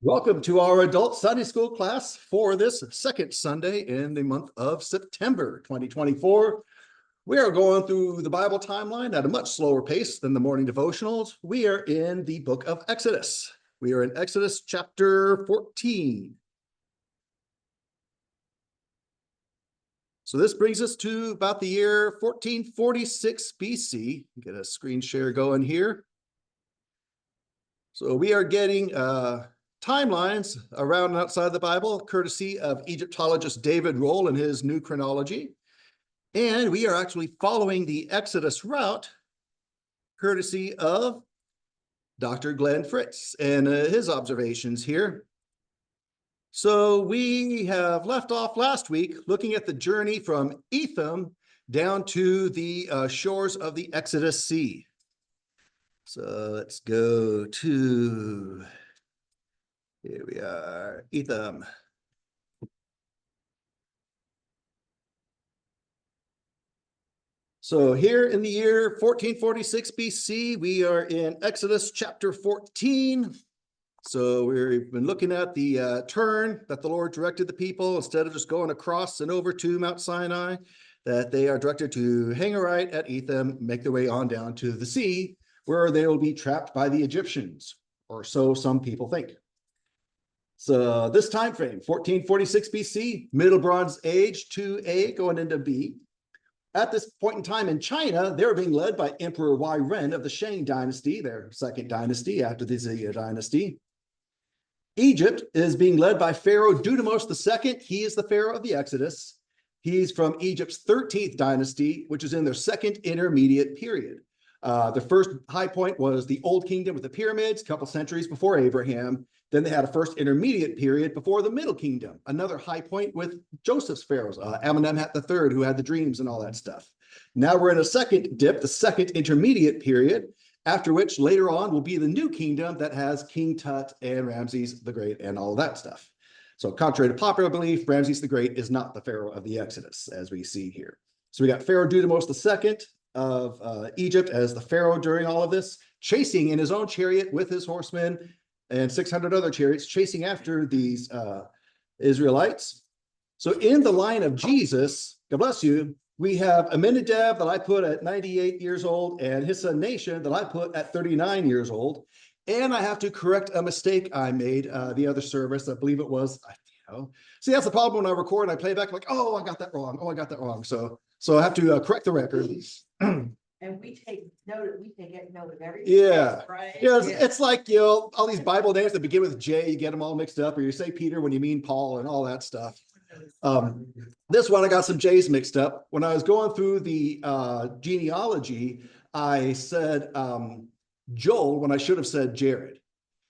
Welcome to our adult Sunday school class for this second Sunday in the month of September 2024. We are going through the Bible timeline at a much slower pace than the morning devotionals. We are in the book of Exodus. We are in Exodus chapter 14. So this brings us to about the year 1446 BC. Get a screen share going here. So we are getting timelines around and outside the Bible, courtesy of Egyptologist David Roll and his New Chronology. And we are actually following the Exodus route, courtesy of Dr. Glenn Fritz and his observations here. So we have left off last week looking at the journey from Etham down to the shores of the Exodus Sea. So let's go to... Here we are, Etham. So here in the year 1446 BC, we are in Exodus chapter 14. So we've been looking at the turn that the Lord directed the people, instead of just going across and over to Mount Sinai, that they are directed to hang a right at Etham, make their way on down to the sea, where they will be trapped by the Egyptians, or so some people think. So this time frame, 1446 BC, Middle Bronze Age 2A going into B. At this point in time in China, they were being led by Emperor Wai Ren of the Shang dynasty, their second dynasty after the Xia dynasty. Egypt is being led by Pharaoh Dudimose II. He is the Pharaoh of the Exodus. He's from Egypt's 13th dynasty, which is in their second intermediate period. The first high point was the Old Kingdom with the pyramids, a couple centuries before Abraham. Then they had a first intermediate period before the Middle Kingdom, another high point with Joseph's pharaohs, Amenemhat III, who had the dreams and all that stuff. Now we're in a second dip, the second intermediate period, after which later on will be the New Kingdom that has King Tut and Ramses the Great and all that stuff. So contrary to popular belief, Ramses the Great is not the Pharaoh of the Exodus, as we see here. So we got Pharaoh Dudimose II of Egypt as the Pharaoh during all of this, chasing in his own chariot with his horsemen and 600 other chariots, chasing after these Israelites. So in the line of Jesus, God bless you, we have Aminadab that I put at 98 years old and his son Nashon that I put at 39 years old. And I have to correct a mistake I made the other service. I believe it was, See, that's the problem when I record and I play back, I'm like, oh, I got that wrong. Oh, I got that wrong. So I have to correct the record. And we take note of everything. Yeah. Right. Yeah, it's like, all these Bible names that begin with J, you get them all mixed up, or you say Peter when you mean Paul and all that stuff. This one, I got some J's mixed up. When I was going through the genealogy, I said Joel when I should have said Jared.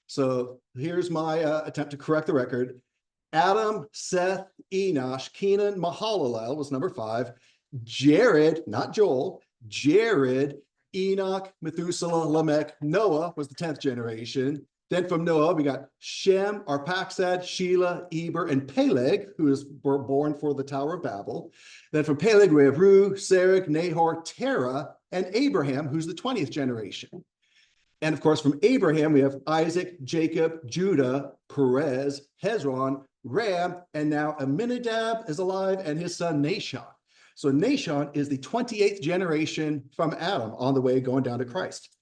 So here's my attempt to correct the record. Adam, Seth, Enosh, Kenan, Mahalalel was number 5. Jared, not Joel, Jared, Enoch, Methuselah, Lamech, Noah was the 10th generation. Then from Noah, we got Shem, Arphaxad, Shelah, Eber, and Peleg, who was born for the Tower of Babel. Then from Peleg, we have Ru, Serach, Nahor, Terah, and Abraham, who's the 20th generation. And of course, from Abraham, we have Isaac, Jacob, Judah, Perez, Hezron, Ram, and now Aminadab is alive, and his son Nashon. So Nashon is the 28th generation from Adam on the way going down to Christ.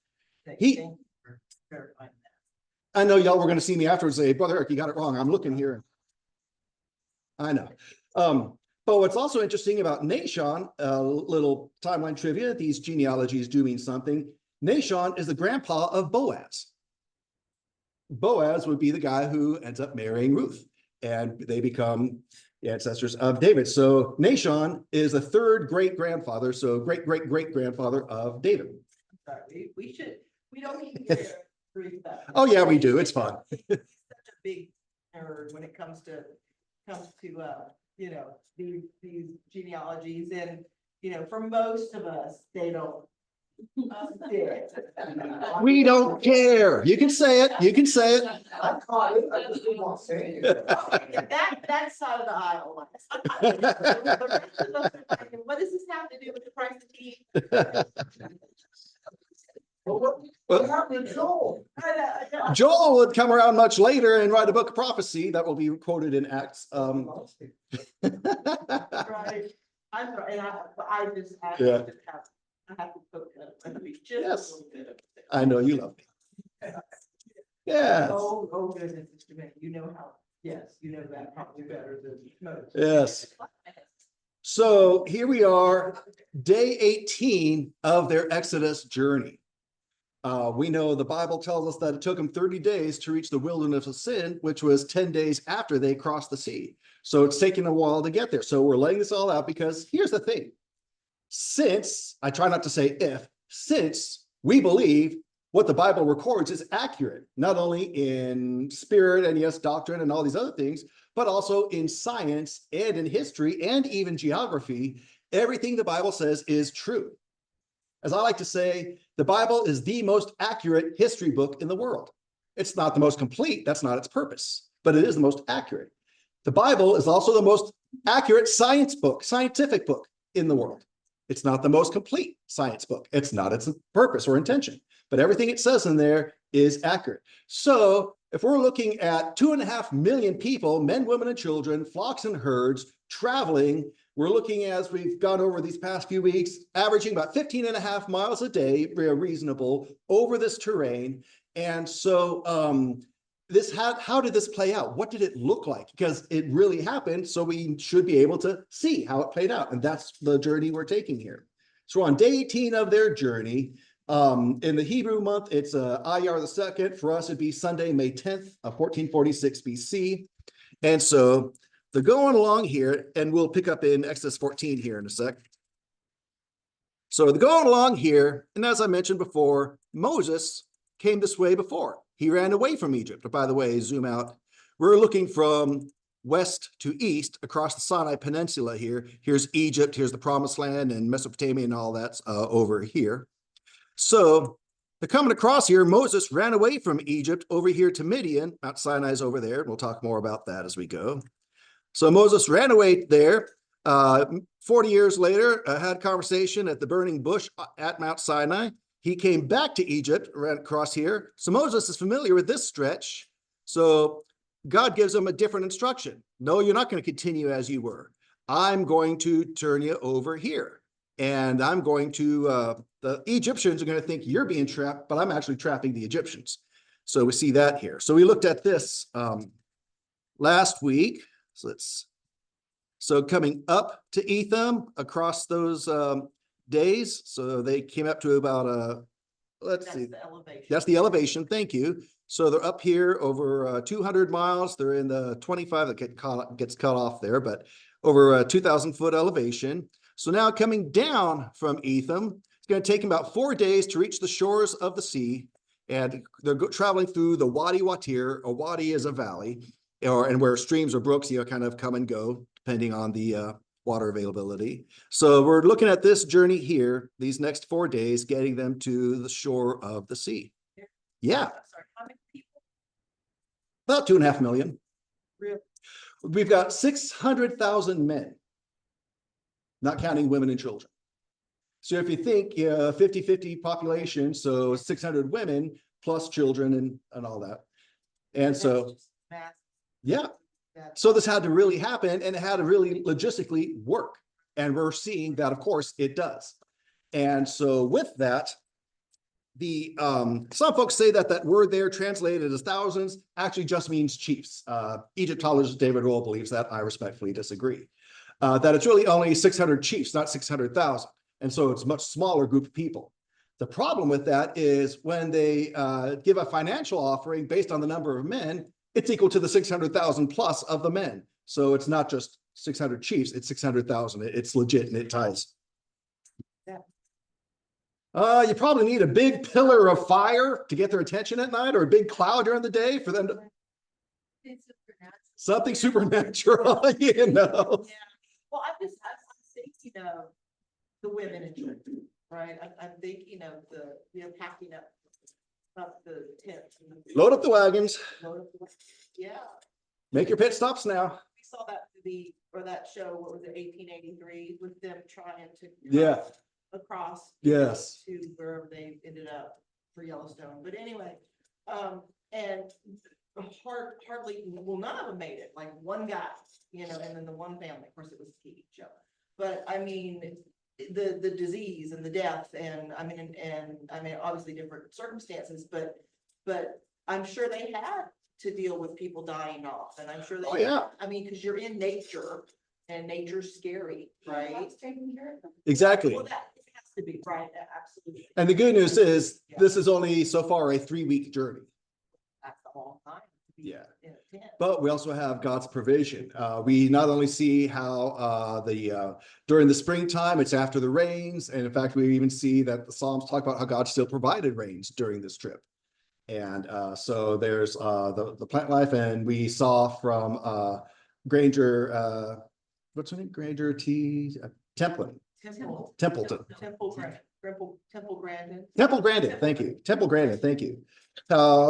I know y'all were going to see me afterwards and say, Brother Eric, you got it wrong. I'm looking here. I know. But what's also interesting about Nashon, a little timeline trivia, these genealogies do mean something. Nashon is the grandpa of Boaz. Boaz would be the guy who ends up marrying Ruth, and they become the ancestors of David. So Nashon is the third great-grandfather, so great-great-great-grandfather of David. We don't need to read that. Oh yeah, we do. It's fun. He's such a big nerd when it comes to these genealogies, and for most of us, they don't. We don't care. You can say it. You can say it. I caught it. I just won't say it. That side of the aisle. What does this have to do with the price of tea? Well, Joel would come around much later and write a book of prophecy that will be quoted in Acts. Right. I'm sorry, and I just, I Yeah. have to have, I have to put that, just Yes. a little bit of. I know you love me. Yes. Oh, goodness, Mr. May, you know how, yes, you know that probably better than most. Yes. So here we are, day 18 of their Exodus journey. We know the Bible tells us that it took them 30 days to reach the wilderness of Sin, which was 10 days after they crossed the sea. So it's taken a while to get there. So we're laying this all out because here's the thing. Since, I try not to say if, since we believe what the Bible records is accurate, not only in spirit and yes, doctrine and all these other things, but also in science and in history and even geography, everything the Bible says is true. As I like to say, the Bible is the most accurate history book in the world. It's not the most complete, that's not its purpose, but it is the most accurate. The Bible is also the most accurate scientific book in the world. It's not the most complete science book. It's not its purpose or intention, but everything it says in there is accurate. So if we're looking at 2.5 million people, men, women, and children, flocks and herds, traveling, we're looking, as we've gone over these past few weeks, averaging about 15.5 miles a day, very reasonable, over this terrain. And so how did this play out? What did it look like? Because it really happened, so we should be able to see how it played out. And that's the journey we're taking here. So we're on day 18 of their journey. In the Hebrew month, it's Iyar the second. For us, it'd be Sunday, May 10th, 1446 BC. And so they're going along here, and we'll pick up in Exodus 14 here in a sec. So they're going along here, and as I mentioned before, Moses came this way before. He ran away from Egypt. By the way, zoom out. We're looking from west to east across the Sinai Peninsula here. Here's Egypt, here's the Promised Land and Mesopotamia and all that's over here. So they're coming across here. Moses ran away from Egypt over here to Midian. Mount Sinai's over there. And we'll talk more about that as we go. So Moses ran away there. 40 years later, had a conversation at the burning bush at Mount Sinai. He came back to Egypt, ran across here. So Moses is familiar with this stretch. So God gives him a different instruction. No, you're not going to continue as you were. I'm going to turn you over here. And I'm going to, the Egyptians are going to think you're being trapped, but I'm actually trapping the Egyptians. So we see that here. So we looked at this last week. So coming up to Etham across those days. So they came up to about, let's see. The elevation. That's the elevation. Thank you. So they're up here over 200 miles. They're in the 25 that gets cut off there, but over a 2,000 foot elevation. So now coming down from Etham, it's going to take them about 4 days to reach the shores of the sea. And they're traveling through the Wadi Watir. A wadi is a valley, and where streams or brooks, kind of come and go, depending on the water availability. So we're looking at this journey here, these next 4 days, getting them to the shore of the sea. Yeah. Sorry, how many people? About 2.5 million. Really? We've got 600,000 men, not counting women and children. So if you think 50-50 population, so 600 women plus children and all that. And so, yeah. So this had to really happen, and it had to really logistically work. And we're seeing that, of course, it does. And so with that, some folks say that word there translated as thousands actually just means chiefs. Egyptologist David Roll believes that. I respectfully disagree. That it's really only 600 chiefs, not 600,000. And so it's a much smaller group of people. The problem with that is when they give a financial offering based on the number of men, it's equal to the 600,000 plus of the men. So it's not just 600 chiefs, it's 600,000. It's legit and it ties. Yeah. You probably need a big pillar of fire to get their attention at night, or a big cloud during the day for them to. Something supernatural, Yeah. Well, I'm thinking of the women in church, right? I'm thinking of the packing up the tents. Load up the wagons. Yeah. Make your pit stops now. We saw that that show, what was it, 1883, with them trying to Yeah. across Yes. to where they ended up. for Yellowstone, but anyway, and hardly, well, none of them made it, like one guy, you know, and then the one family, of course, it was a TV show. But I mean, the disease and the death and I mean, obviously different circumstances, but I'm sure they had to deal with people dying off, and I'm sure they, Oh, yeah. I mean, because you're in nature and nature's scary, right? Exactly. Well, that it has to be, right, absolutely. And the good news is this is only so far a 3-week journey. That's a long time. to be Yeah. in a tent. But we also have God's provision. We not only see how during the springtime, it's after the rains. And in fact, we even see that the Psalms talk about how God still provided rains during this trip. And so there's the plant life. And we saw from Granger, what's her name? Granger T. Templeton. Templeton. Temple Grandin. Temple Grandin, thank you. Temple Grandin, thank you.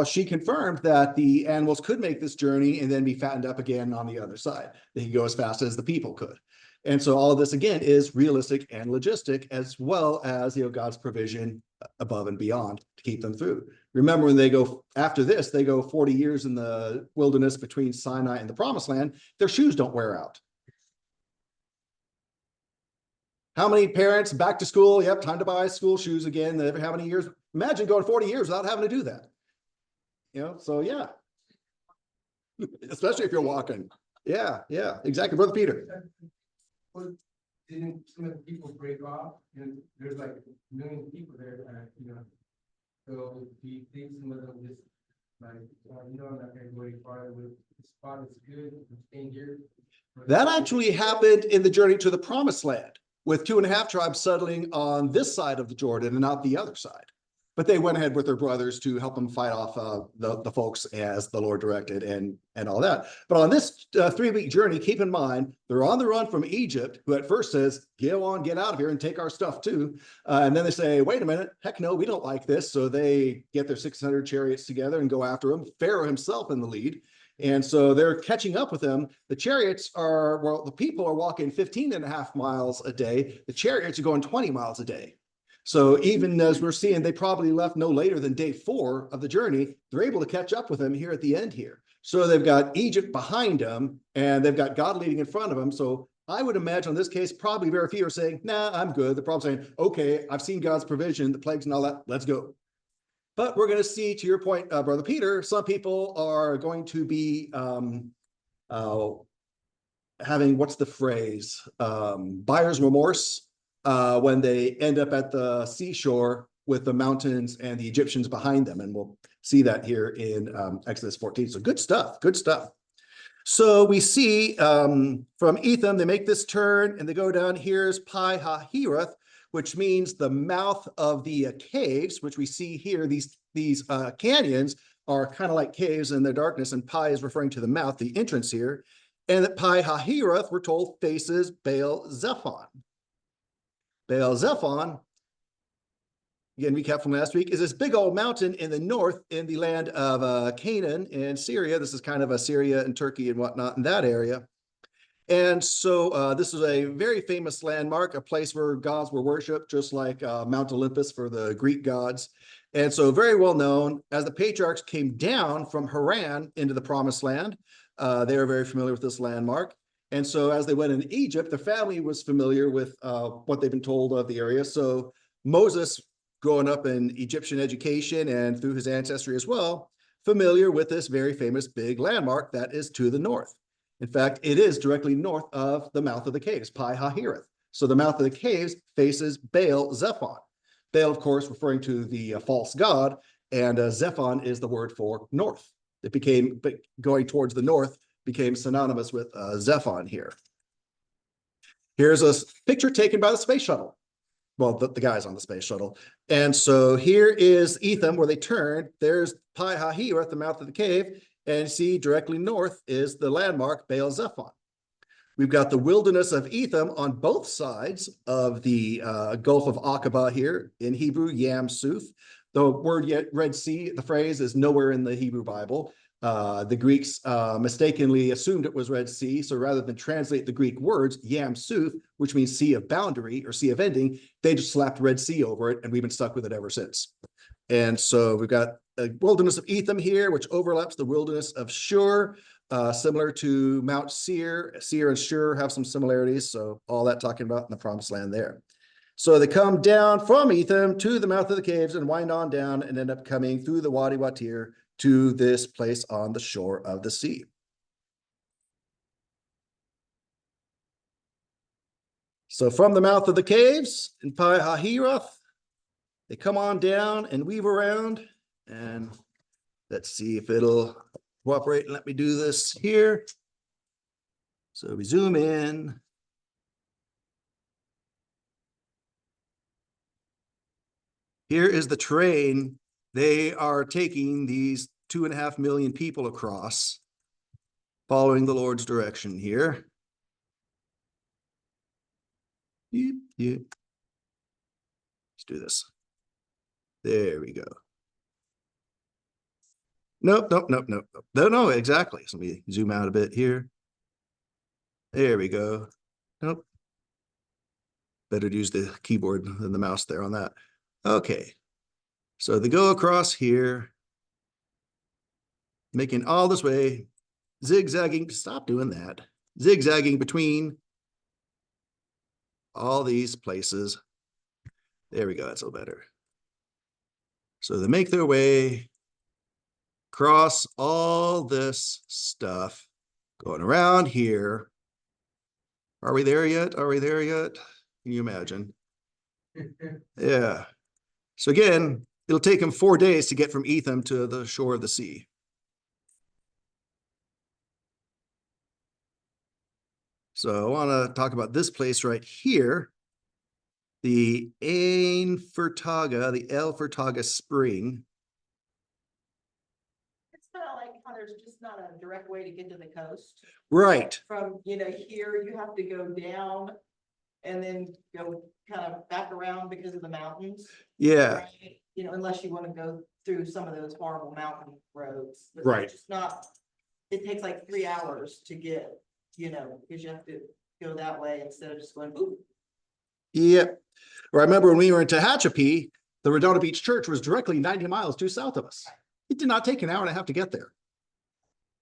She confirmed that the animals could make this journey and then be fattened up again on the other side. They could go as fast as the people could. And so all of this again is realistic and logistic, as well as, you know, God's provision above and beyond to keep them through. Remember, when they go after this, they go 40 years in the wilderness between Sinai and the Promised Land. Their shoes don't wear out. How many parents back to school? Yep, time to buy school shoes again. How many years? Imagine going 40 years without having to do that. You know, so yeah. Especially if you're walking. Yeah, exactly. Brother Peter. Well, didn't some of the people break off? And there's like a million people there, you know. So do you think some of them just like, you know, I'm not gonna go any farther with the spot is good, I'm staying here? That actually happened in the journey to the Promised Land, with 2.5 tribes settling on this side of the Jordan and not the other side. But they went ahead with their brothers to help them fight off the folks as the Lord directed and all that. But on this 3-week journey, keep in mind, they're on the run from Egypt, who at first says, go on, get out of here and take our stuff too. And then they say, wait a minute, heck no, we don't like this. So they get their 600 chariots together and go after him. Pharaoh himself in the lead. And so they're catching up with them. The chariots are, well, the people are walking 15.5 miles a day. The chariots are going 20 miles a day. So even as we're seeing, they probably left no later than day 4 of the journey. They're able to catch up with them here at the end here. So they've got Egypt behind them and they've got God leading in front of them. So I would imagine in this case, probably very few are saying, nah, I'm good. They're probably saying, okay, I've seen God's provision, the plagues and all that. Let's go. But we're going to see, to your point, Brother Peter, some people are going to be having, what's the phrase, buyer's remorse when they end up at the seashore with the mountains and the Egyptians behind them. And we'll see that here in Exodus 14. So good stuff, good stuff. So we see from Etham, they make this turn and they go down. Here's Pi Hahiroth, which means the mouth of the caves, which we see here. These canyons are kind of like caves in the darkness, and Pi is referring to the mouth, the entrance here. And that Pi Hahiroth, we're told, faces Baal Zephon. Baal Zephon, again, recap from last week, is this big old mountain in the north in the land of Canaan and Syria. This is kind of Assyria and Turkey and whatnot in that area. And so this is a very famous landmark, a place where gods were worshipped, just like Mount Olympus for the Greek gods. And so very well known. As the patriarchs came down from Haran into the Promised Land, they were very familiar with this landmark. And so as they went into Egypt, the family was familiar with what they've been told of the area. So Moses, growing up in Egyptian education and through his ancestry as well, familiar with this very famous big landmark that is to the north. In fact, it is directly north of the mouth of the caves, Pi Hahiroth. So the mouth of the caves faces Baal Zephon. Baal, of course, referring to the false god, and Zephon is the word for north. It became, going towards the north, became synonymous with Zephon here. Here's a picture taken by the space shuttle. Well, the guys on the space shuttle. And so here is Etham, where they turn. There's Pi Hahiroth, the mouth of the cave. And see, directly north is the landmark Baal Zephon. We've got the wilderness of Etham on both sides of the Gulf of Aqaba here, in Hebrew, Yam Suf. The word Red Sea, the phrase, is nowhere in the Hebrew Bible. The Greeks mistakenly assumed it was Red Sea, so rather than translate the Greek words, Yam Suf, which means sea of boundary or sea of ending, they just slapped Red Sea over it, and we've been stuck with it ever since. And so we've got a wilderness of Etham here, which overlaps the wilderness of Shur, similar to Mount Seir. Seir and Shur have some similarities. So all that talking about in the promised land there. So they come down from Etham to the mouth of the caves and wind on down and end up coming through the Wadi Watir to this place on the shore of the sea. So from the mouth of the caves in Pi Hahiroth, they come on down and weave around, and let's see if it'll cooperate and let me do this here. So we zoom in. Here is the terrain they are taking these 2.5 million people across, following the Lord's direction here. Let's do this. There we go. Nope. No, exactly. So let me zoom out a bit here. There we go. Nope. Better to use the keyboard than the mouse there on that. Okay. So they go across here, making all this way, zigzagging. Stop doing that. Zigzagging between all these places. There we go. That's a little better. So they make their way across all this stuff, going around here. Are we there yet? Are we there yet? Can you imagine? Yeah. So again, it'll take them 4 days to get from Etham to the shore of the sea. So I want to talk about this place right here, the Ain Furtaga, the El Furtaga Spring. It's kind of like how there's just not a direct way to get to the coast. Right. From, here, you have to go down and then go kind of back around because of the mountains. Yeah. Right? Unless you want to go through some of those horrible mountain roads. But Right. it's just not, it takes like 3 hours to get, because you have to go that way instead of just going, ooh. Yep. Or I remember when we were in Tehachapi, the Redondo Beach Church was directly 90 miles due south of us. It did not take an hour and a half to get there.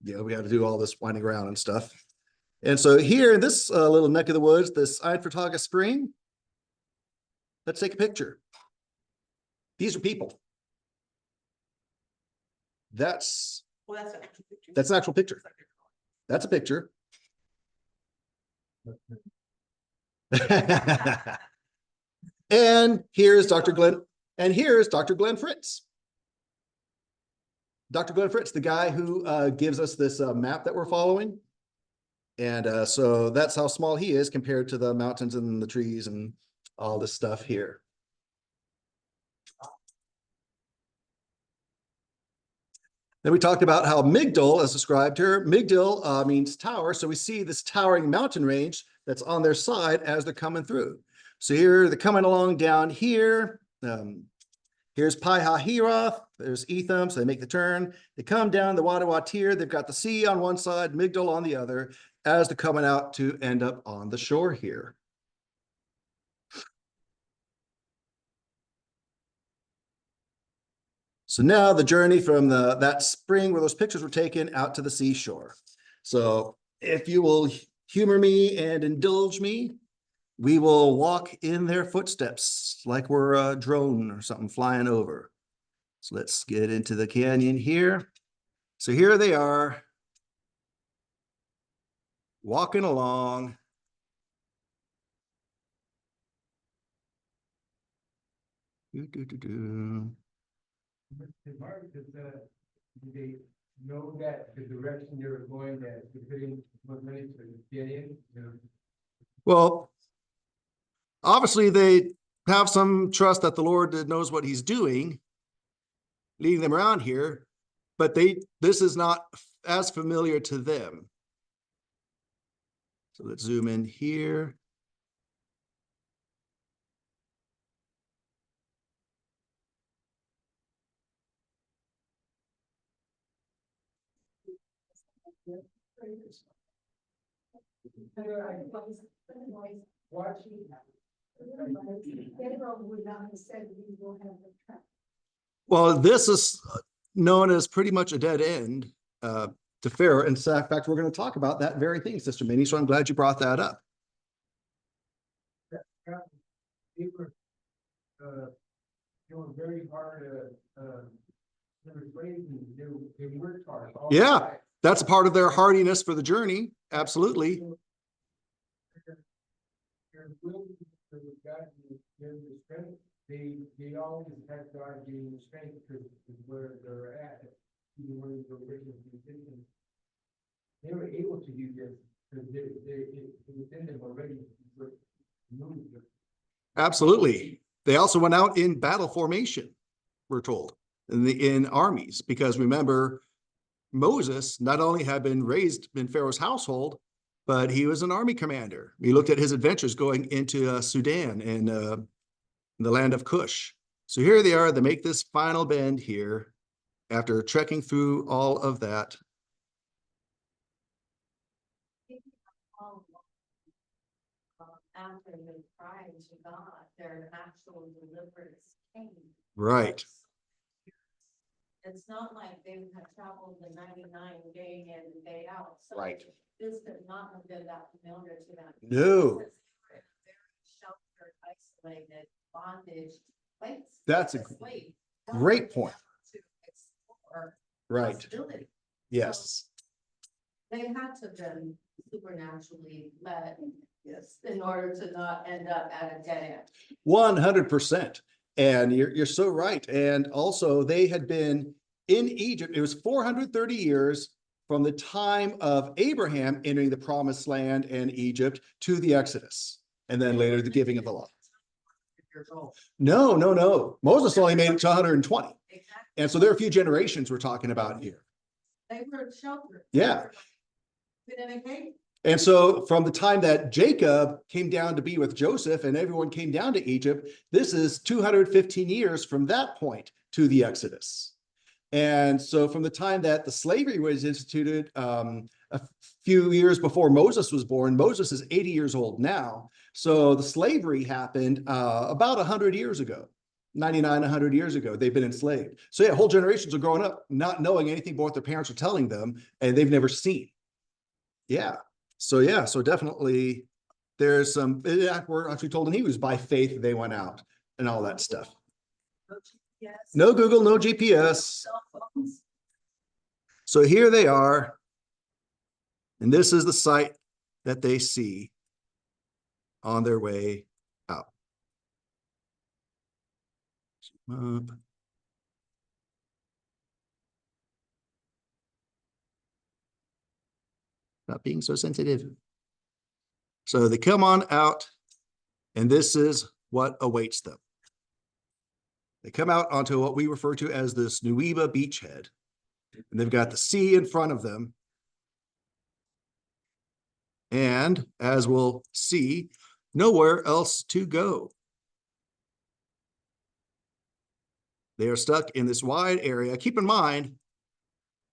We had to do all this winding around and stuff. And so here in this little neck of the woods, this Ain Furtaga Spring, let's take a picture. These are people. That's Well, that's an actual picture. an actual picture. That's a picture. And here's Dr. Glenn, Fritz. Dr. Glenn Fritz, the guy who gives us this map that we're following. And so that's how small he is compared to the mountains and the trees and all this stuff here. Then we talked about how Migdol is described here. Migdol means tower. So we see this towering mountain range that's on their side as they're coming through. So here they're coming along down here. Here's Pi Hahiroth. There's Etham. So they make the turn. They come down the Wadi Watir. They've got the sea on one side, Migdol on the other, as they're coming out to end up on the shore here. So now the journey from that spring where those pictures were taken out to the seashore. So if you will humor me and indulge me, we will walk in their footsteps like we're a drone or something flying over. So let's get into the canyon here. So here they are, walking along. Mark, do they know that the direction they were going, that you're putting money to get in? Well, obviously they have some trust that the Lord knows what he's doing, leading them around here, but this is not as familiar to them. So let's zoom in here. Watching. Pharaoh would not have said we will have a trap. Well, this is known as pretty much a dead end to Pharaoh. In fact, we're going to talk about that very thing, Sister Minnie. So I'm glad you brought that up. They were, they were very hard, they were slaves and they worked hard. all the Yeah. time. That's a part of their hardiness for the journey. Absolutely. Their will for God to give the strength, they always had God giving the strength because where they're at, even when they're original musicians. They were able to do this because it was in them already. Moved. Absolutely. They also went out in battle formation, we're told, in armies, because remember, Moses not only had been raised in Pharaoh's household, but he was an army commander. We looked at his adventures going into Sudan and the land of Cush. So here they are, they make this final bend here after trekking through all of that. After they cried to God, their actual deliverance came. Right. It's not like they had traveled the 99 day in and day out. So Right. this could not have been that familiar to them. No. Because they were in a very sheltered, isolated bondage place. That's a as slaves. great point. To explore Right. possibility. Yes. They had to have been supernaturally led, yes, in order to not end up at a dead end. 100%. And you're so right. And also they had been in Egypt. It was 430 years from the time of Abraham entering the promised land and Egypt to the Exodus. And then later the giving of the law. No. Moses only made it to 120. Exactly. And so there are a few generations we're talking about here. They were sheltered. Yeah. But in a cave. And so from the time that Jacob came down to be with Joseph and everyone came down to Egypt, this is 215 years from that point to the Exodus. And so from the time that the slavery was instituted, a few years before Moses was born, Moses is 80 years old now. So the slavery happened about 100 years ago, 99, 100 years ago, they've been enslaved. So yeah, whole generations are growing up, not knowing anything but what their parents are telling them, and they've never seen. Yeah. So definitely there's some, we're actually told in Hebrews by faith they went out and all that stuff. Yes. No Google, no GPS. Cell phones. So here they are. And this is the sight that they see on their way out. Up. Not being so sensitive. So they come on out, and this is what awaits them. They come out onto what we refer to as this Nueva beachhead, and they've got the sea in front of them. And as we'll see, nowhere else to go. They are stuck in this wide area. Keep in mind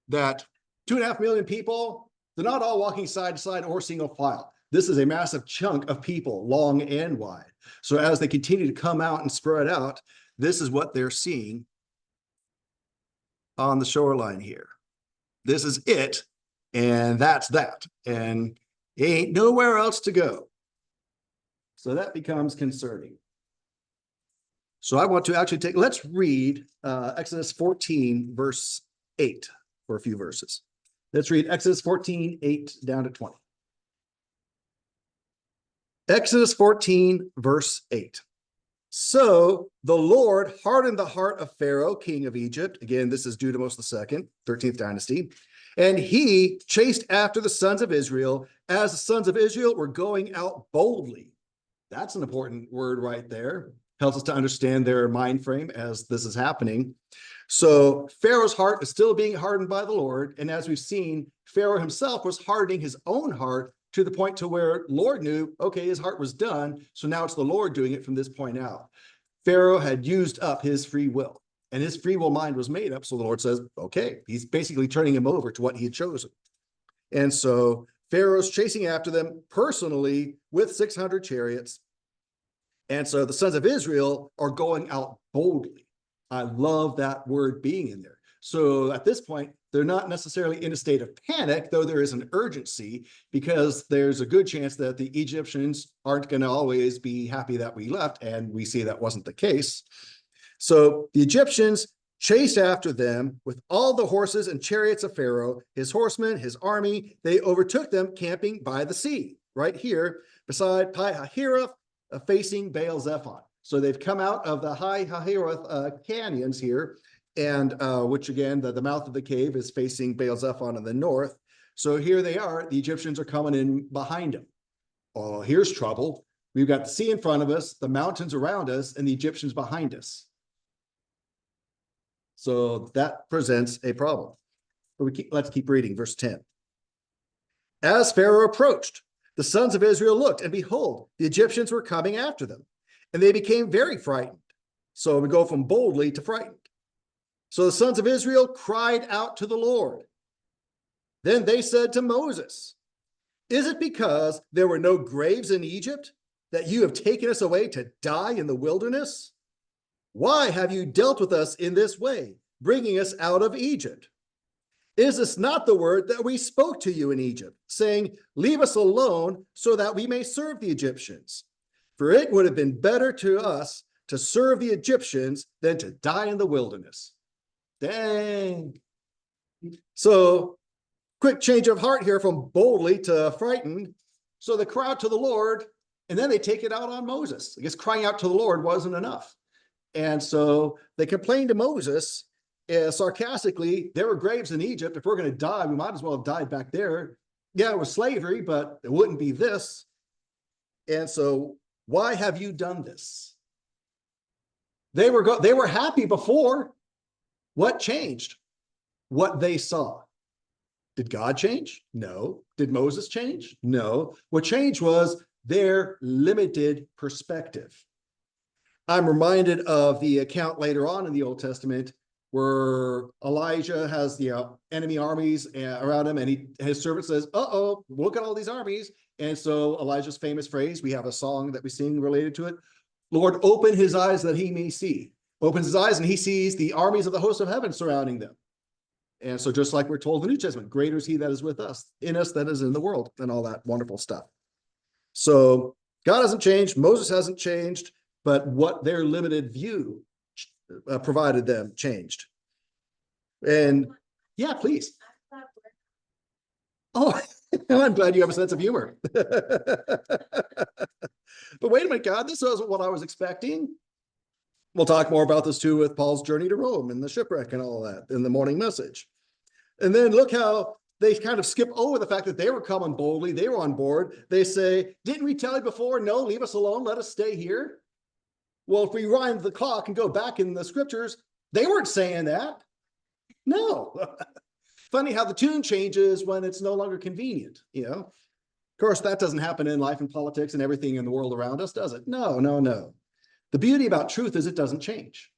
that 2.5 million people, they're not all walking side to side or single file. This is a massive chunk of people, long and wide. So as they continue to come out and spread out, this is what they're seeing on the shoreline here. This is it, and that's that. And ain't nowhere else to go. So that becomes concerning. So I want to actually let's read Exodus 14, verse 8 for a few verses. Let's read Exodus 14, 8 down to 20. Exodus 14, verse 8. So the Lord hardened the heart of Pharaoh, king of Egypt. Again, this is Dudimose II, 13th dynasty. And he chased after the sons of Israel as the sons of Israel were going out boldly. That's an important word right there. Helps us to understand their mind frame as this is happening. So Pharaoh's heart is still being hardened by the Lord. And as we've seen, Pharaoh himself was hardening his own heart to the point to where Lord knew, okay, his heart was done. So now it's the Lord doing it from this point out. Pharaoh had used up his free will, and his free will mind was made up. So the Lord says, okay, he's basically turning him over to what he had chosen. And so Pharaoh's chasing after them personally with 600 chariots. And so the sons of Israel are going out boldly. I love that word being in there. So at this point, they're not necessarily in a state of panic, though there is an urgency, because there's a good chance that the Egyptians aren't going to always be happy that we left, and we see that wasn't the case. So the Egyptians chased after them with all the horses and chariots of Pharaoh, his horsemen, his army. They overtook them camping by the sea, right here beside Pi Hahiroth, facing Baal Zephon. So they've come out of the High Hahiroth canyons here, and which again, the mouth of the cave is facing Baal Zephon in the north. So here they are. The Egyptians are coming in behind them. Oh, here's trouble. We've got the sea in front of us, the mountains around us, and the Egyptians behind us. So that presents a problem. But let's keep reading, verse 10. As Pharaoh approached, the sons of Israel looked, and behold, the Egyptians were coming after them, and they became very frightened. So we go from boldly to frightened. So the sons of Israel cried out to the Lord. Then they said to Moses, is it because there were no graves in Egypt that you have taken us away to die in the wilderness? Why have you dealt with us in this way, bringing us out of Egypt? Is this not the word that we spoke to you in Egypt, saying, leave us alone so that we may serve the Egyptians? For it would have been better to us to serve the Egyptians than to die in the wilderness. Dang. So quick change of heart here from boldly to frightened. So they cry out to the Lord, and then they take it out on Moses. I guess crying out to the Lord wasn't enough. And so they complained to Moses sarcastically, there were graves in Egypt. If we're going to die, we might as well have died back there. Yeah, it was slavery, but it wouldn't be this. And so why have you done this? They were happy before. What changed? What they saw. Did God change? No. Did Moses change? No. What changed was their limited perspective. I'm reminded of the account later on in the Old Testament where Elijah has the enemy armies around him, and his servant says, uh-oh, look at all these armies. And so Elijah's famous phrase, we have a song that we sing related to it, Lord, open his eyes that he may see. Opens his eyes and he sees the armies of the host of heaven surrounding them. And so just like we're told in the New Testament, greater is he that is with us, in us that is in the world, and all that wonderful stuff. So God hasn't changed, Moses hasn't changed, but what their limited view provided them changed. And yeah, please. Oh, I'm glad you have a sense of humor. But wait a minute, God, this wasn't what I was expecting. We'll talk more about this too with Paul's journey to Rome and the shipwreck and all that in the morning message. And then look how they kind of skip over the fact that they were coming boldly. They were on board. They say, didn't we tell you before? No, leave us alone. Let us stay here. Well, if we rewind the clock and go back in the scriptures, they weren't saying that. No. Funny how the tune changes when it's no longer convenient, you know? Of course, that doesn't happen in life and politics and everything in the world around us, does it? No, no, no. The beauty about truth is it doesn't change.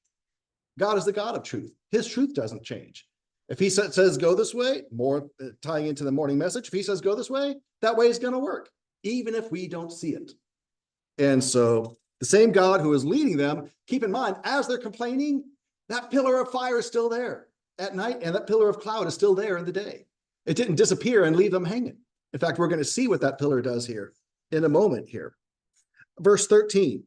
God is the God of truth. His truth doesn't change. If he says go this way, more tying into the morning message, if he says go this way, that way is going to work, even if we don't see it. And so the same God who is leading them, keep in mind, as they're complaining, that pillar of fire is still there at night, and that pillar of cloud is still there in the day. It didn't disappear and leave them hanging. In fact, we're going to see what that pillar does here in a moment here. Verse 13.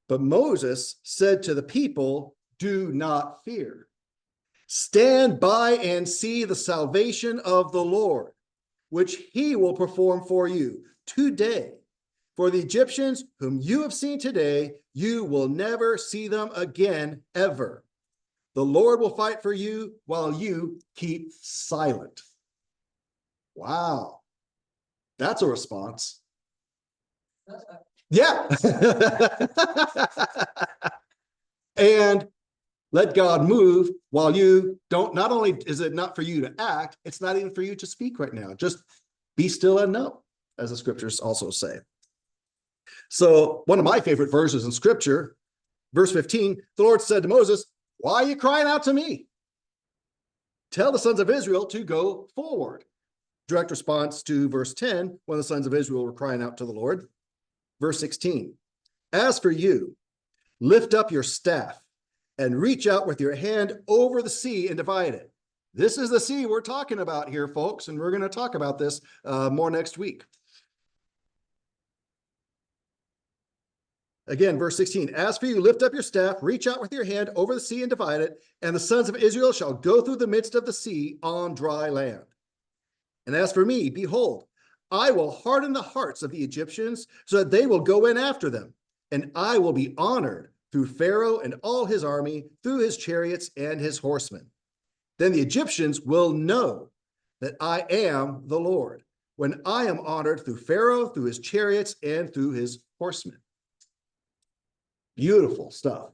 But Moses said to the people, do not fear. Stand by and see the salvation of the Lord, which he will perform for you today. For the Egyptians whom you have seen today, you will never see them again, ever. The Lord will fight for you while you keep silent. Wow. That's a response. Yeah. And let God move while you don't, not only is it not for you to act, it's not even for you to speak right now. Just be still and know, as the scriptures also say. So one of my favorite verses in scripture, verse 15, the Lord said to Moses, why are you crying out to me? Tell the sons of Israel to go forward. Direct response to verse 10, when the sons of Israel were crying out to the Lord. Verse 16, as for you, lift up your staff and reach out with your hand over the sea and divide it. This is the sea we're talking about here, folks, and we're going to talk about this more next week. Again, verse 16, as for you, lift up your staff, reach out with your hand over the sea and divide it, and the sons of Israel shall go through the midst of the sea on dry land. And as for me, behold, I will harden the hearts of the Egyptians so that they will go in after them, and I will be honored through Pharaoh and all his army, through his chariots and his horsemen. Then the Egyptians will know that I am the Lord, when I am honored through Pharaoh, through his chariots, and through his horsemen. Beautiful stuff.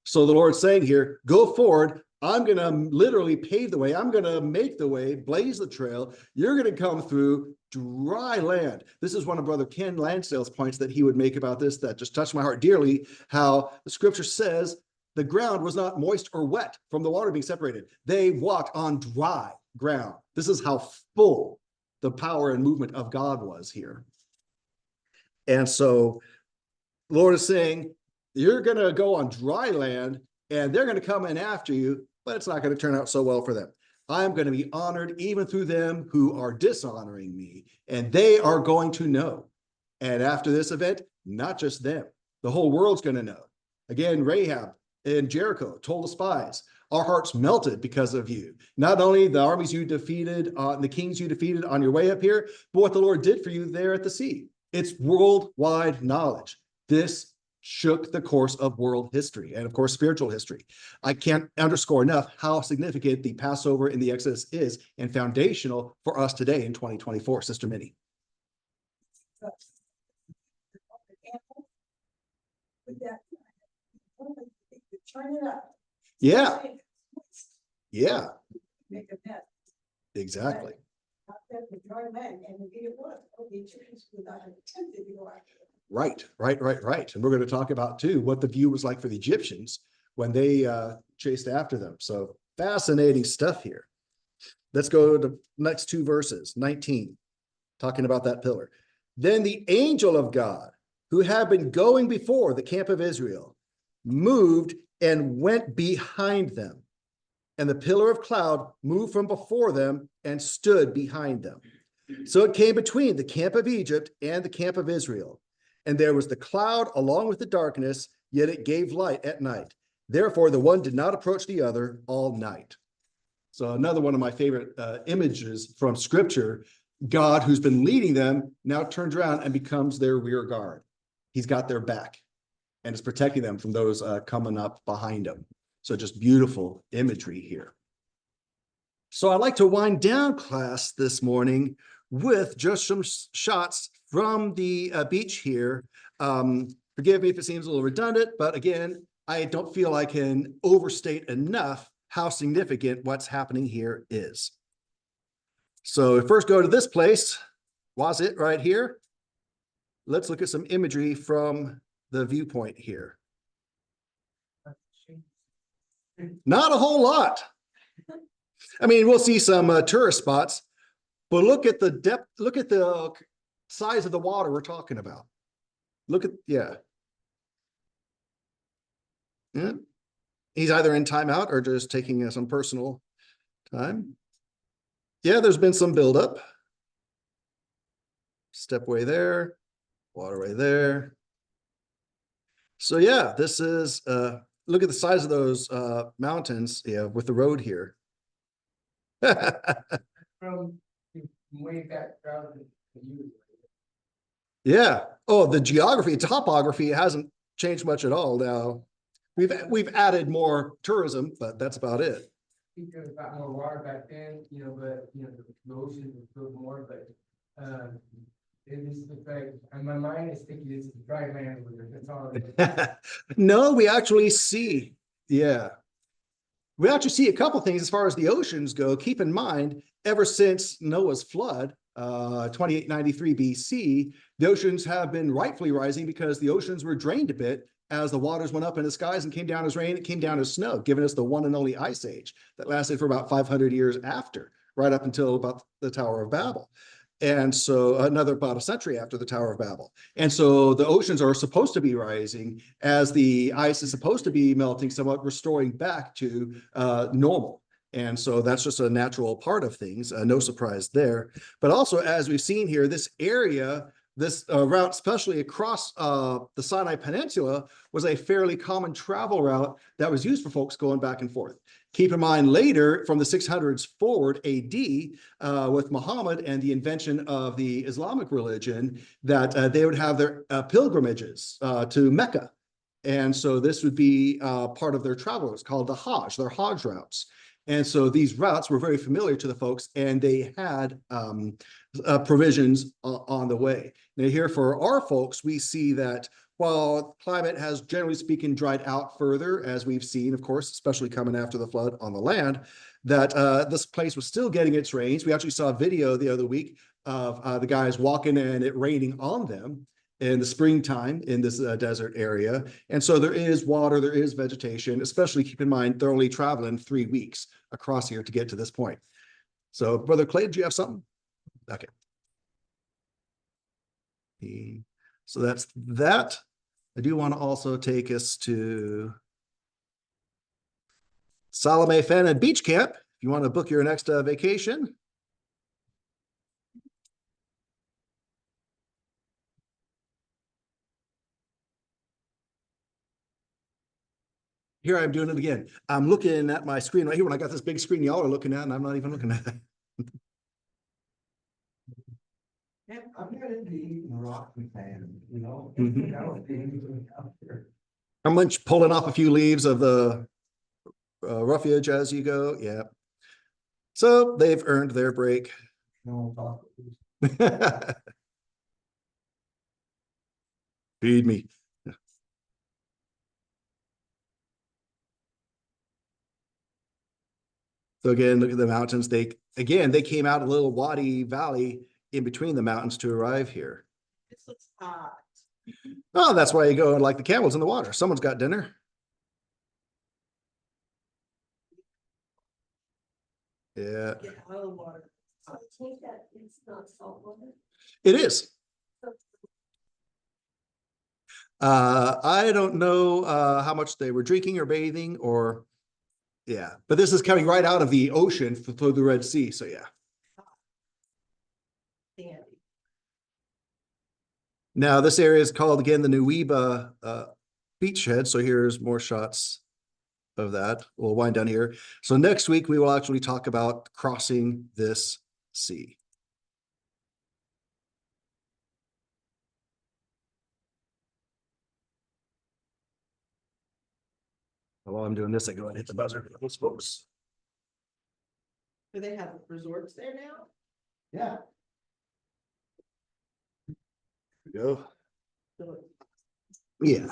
So the Lord's saying here, go forward. I'm going to literally pave the way. I'm going to make the way, blaze the trail. You're going to come through dry land. This is one of Brother Ken Lansdale's points that he would make about this that just touched my heart dearly, how the scripture says the ground was not moist or wet from the water being separated. They walked on dry ground. This is how full the power and movement of God was here. And so the Lord is saying, you're going to go on dry land and they're going to come in after you, but it's not going to turn out so well for them. I'm going to be honored even through them who are dishonoring me, and they are going to know. And after this event, not just them, the whole world's going to know. Again, Rahab in Jericho told the spies, our hearts melted because of you. Not only the armies you defeated, the kings you defeated on your way up here, but what the Lord did for you there at the sea. It's worldwide knowledge. This shook the course of world history and, of course, spiritual history. I can't underscore enough how significant the Passover in the Exodus is and foundational for us today in 2024, Sister Minnie. Yeah. Yeah. Exactly. Right. And we're going to talk about, too, what the view was like for the Egyptians when they chased after them. So fascinating stuff here. Let's go to the next two verses, 19, talking about that pillar. Then the angel of God, who had been going before the camp of Israel, moved and went behind them. And the pillar of cloud moved from before them and stood behind them. So it came between the camp of Egypt and the camp of Israel. And there was the cloud along with the darkness, yet it gave light at night. Therefore, the one did not approach the other all night. So another one of my favorite images from scripture, God, who's been leading them, now turns around and becomes their rear guard. He's got their back and is protecting them from those coming up behind them. So just beautiful imagery here. So I'd like to wind down class this morning with just some shots from the beach here. Forgive me if it seems a little redundant, but again, I don't feel I can overstate enough how significant what's happening here is. So first go to this place, was it right here? Let's look at some imagery from the viewpoint here. Not a whole lot. I mean, we'll see some tourist spots, but look at the depth, look at the size of the water we're talking about. Look at, yeah. He's either in timeout or just taking some personal time. Yeah, there's been some buildup. Stepway there, waterway there. So yeah, this is, look at the size of those mountains, yeah, with the road here. From way back around you. Yeah. Oh, the geography, topography hasn't changed much at all now. We've added more tourism, but that's about it. I think there was a lot more water back then, but the ocean was filled more, but it is the fact, and my mind is thinking it's dry land over there. That's all it is. No, we actually see, yeah. We actually see a couple things as far as the oceans go. Keep in mind, ever since Noah's flood, 2893 BC, the oceans have been rightfully rising because the oceans were drained a bit as the waters went up in the skies and came down as rain, it came down as snow, giving us the one and only ice age that lasted for about 500 years after, right up until about the Tower of Babel. And so another about a century after the Tower of Babel. And so the oceans are supposed to be rising as the ice is supposed to be melting, somewhat restoring back to normal. And so that's just a natural part of things. No surprise there. But also, as we've seen here, this area, this route, especially across the Sinai Peninsula, was a fairly common travel route that was used for folks going back and forth. Keep in mind later, from the 600s forward AD, with Muhammad and the invention of the Islamic religion, that they would have their pilgrimages to Mecca. And so this would be part of their travel. It's called the Hajj, their Hajj routes. And so these routes were very familiar to the folks, and they had provisions on the way. Now here for our folks, we see that while climate has, generally speaking, dried out further, as we've seen, of course, especially coming after the flood on the land, that this place was still getting its rains. We actually saw a video the other week of the guys walking and it raining on them in the springtime in this desert area. And so there is water, there is vegetation, especially keep in mind, they're only traveling 3 weeks across here to get to this point. So Brother Clay, do you have something? Okay. So that's that. I do want to also take us to Salome Fen and Beach Camp. If you want to book your next vacation. Here I'm doing it again. I'm looking at my screen right here when I got this big screen y'all are looking at, and I'm not even looking at it. Yeah, I'm gonna be a Moroccan fan, you know? Mhm. That was the England out there. I'm much pulling off a few leaves of the roughage as you go. Yeah. So they've earned their break. No, talk. Feed me. So again, look at the mountains. They came out a little wadi valley in between the mountains to arrive here. This looks hot. Oh, that's why you go like the camels in the water. Someone's got dinner. Yeah, Get out of the water. I take that it's not salt water. it is. I don't know how much they were drinking or bathing or, yeah, but this is coming right out of the ocean through the Red Sea. So yeah. Sandy. Now this area is called again the Nuweiba beachhead. So here's more shots of that. We'll wind down here. So next week we will actually talk about crossing this sea. While I'm doing this, I go ahead and hit the buzzer for those folks. Do they have resorts there now? Yeah. Here we go. So Yeah.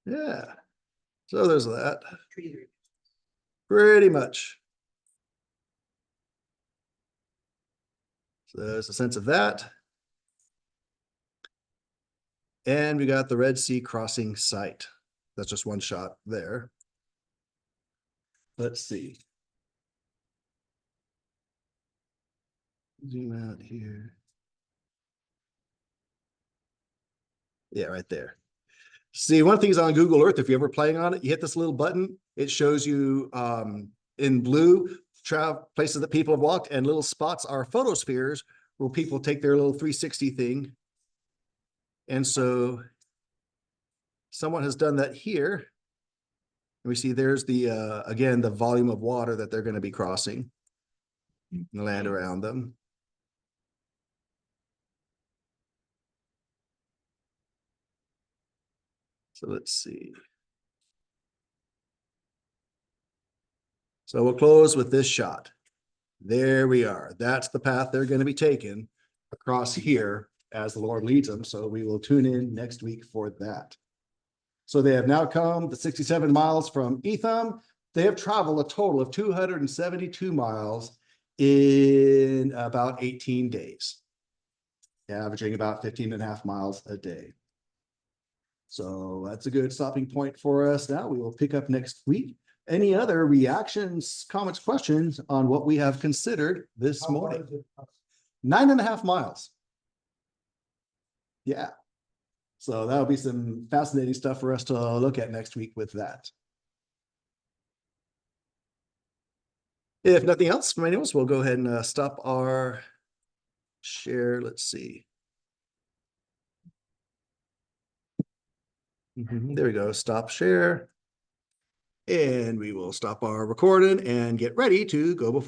Yeah. So there's that. trees are- Pretty much. So there's a sense of that. And we got the Red Sea crossing site. That's just one shot there. Let's see. Zoom out here. Yeah, right there. See, one thing is on Google Earth, if you're ever playing on it, you hit this little button, it shows you in blue places that people have walked, and little spots are photospheres where people take their little 360 thing. And so someone has done that here. And we see there's the, again, the volume of water that they're going to be crossing, the land around them. So let's see. So we'll close with this shot. There we are. That's the path they're going to be taking across here as the Lord leads them. So we will tune in next week for that. So they have now come the 67 miles from Etham. They have traveled a total of 272 miles in about 18 days, averaging about 15.5 miles a day. So that's a good stopping point for us. Now we will pick up next week Any other reactions, comments, questions on what we have considered this How far morning? is it? 9.5 miles. Yeah. So that'll be some fascinating stuff for us to look at next week with that. If nothing else from anyone else, we'll go ahead and stop our share. Let's see. There we go. Stop share. And we will stop our recording and get ready to go before.